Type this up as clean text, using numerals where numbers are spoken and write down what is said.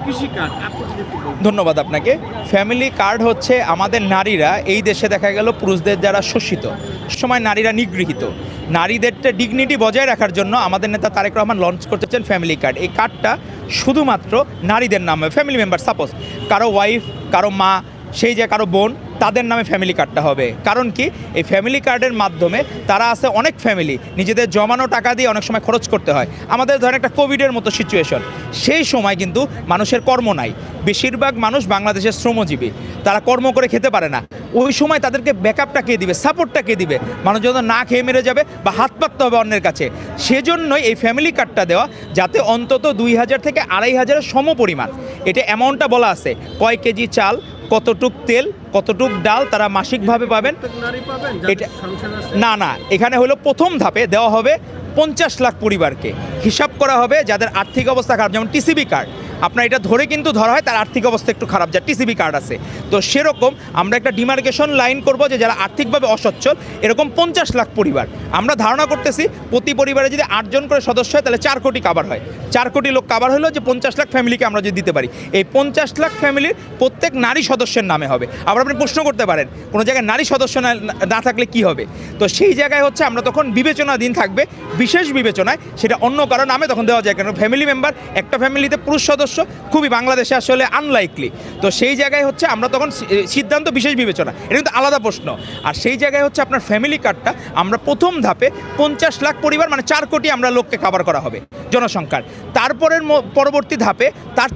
কৃষি কার্ড আপনি যদি একটু বলতেন। ধন্যবাদ আপনাকে। ফ্যামিলি কার্ড হচ্ছে আমাদের নারীরা, এই দেশে দেখা গেল পুরুষদের যারা শোষিত, সময় নারীরা নিগৃহীত, নারীদের ডিগনিটি বজায় রাখার জন্য আমাদের নেতা তারেক রহমান লঞ্চ করতেছেন ফ্যামিলি কার্ড। এই কার্ডটা শুধুমাত্র নারীদের নামে, ফ্যামিলি মেম্বার, সাপোজ কারো ওয়াইফ, কারো মা, সেই যে কারো বোন, তাদের নামে ফ্যামিলি কার্ডটা হবে। কারণ কি, এই ফ্যামিলি কার্ডের মাধ্যমে তারা আছে অনেক ফ্যামিলি নিজেদের জমানো টাকা দিয়ে অনেক সময় খরচ করতে হয়। আমাদের ধরেন একটা কোভিডের মতো সিচুয়েশন, সেই সময় কিন্তু মানুষের কর্ম নাই, বেশিরভাগ মানুষ বাংলাদেশের শ্রমজীবী, তারা কর্ম করে খেতে পারে না। ওই সময় তাদেরকে ব্যাকআপটা কে দিবে, সাপোর্টটা কে দিবে? মানুষ যখন না খেয়ে মেরে যাবে বা হাত পাততে হবে অন্যের কাছে। সেজন্যই এই ফ্যামিলি কার্ডটা দেওয়া, যাতে অন্তত 2000 থেকে 2500 সম পরিমাণ, এটা অ্যামাউন্টটা বলা আছে, কয় কেজি চাল, কতটুক তেল, কতটুক ডাল তারা মাসিকভাবে পাবেন। প্রত্যেক নারী পাবেন এটা যাদের সংসার আছে? না, এখানে হলো প্রথম ধাপে দেওয়া হবে 50 লাখ পরিবারকে। হিসাব করা হবে যাদের আর্থিক অবস্থা খারাপ, যেমন টিসিবি কার্ড, আপনার এটা ধরে কিন্তু ধরা হয় তার আর্থিক অবস্থা একটু খারাপ, যার টিসিবি কার্ড আছে। তো সেরকম আমরা একটা ডিমার্কেশন লাইন করব যে যারা আর্থিকভাবে অসচ্ছল, এরকম 50 লাখ পরিবার। আমরা ধারণা করতেছি প্রতি পরিবারে যদি 8 জন করে সদস্য হয় তাহলে 4 কোটি কাভার হয়। 4 কোটি লোক কাভার হলো যে 50 লাখ ফ্যামিলিকে আমরা যদি দিতে পারি। এই 50 লাখ ফ্যামিলির প্রত্যেক নারী সদস্যের নামে হবে। আবার আপনি প্রশ্ন করতে পারেন কোনো জায়গায় নারী সদস্য না থাকলে কি হবে? তো সেই জায়গায় হচ্ছে আমরা তখন বিবেচনাধীন থাকবে, বিশেষ বিবেচনায় সেটা অন্য কারো নামে তখন দেওয়া যায়। কারণ ফ্যামিলি মেম্বার, একটা ফ্যামিলিতে পুরুষ সদস্য খুবই বাংলাদেশে আসলে আনলাইকলি। তো সেই জায়গায় হচ্ছে আমরা তখন সিদ্ধান্ত বিশেষ বিবেচনা, এটা কিন্তু আলাদা প্রশ্ন। আর সেই জায়গায় হচ্ছে আপনার ফ্যামিলি কার্ডটা আমরা প্রথম ধাপে 50 লাখ পরিবার, মানে 4 কোটি আমরা লোককে কাভার করা হবে জনসংখ্যার। তারপরের পরবর্তী ধাপে তার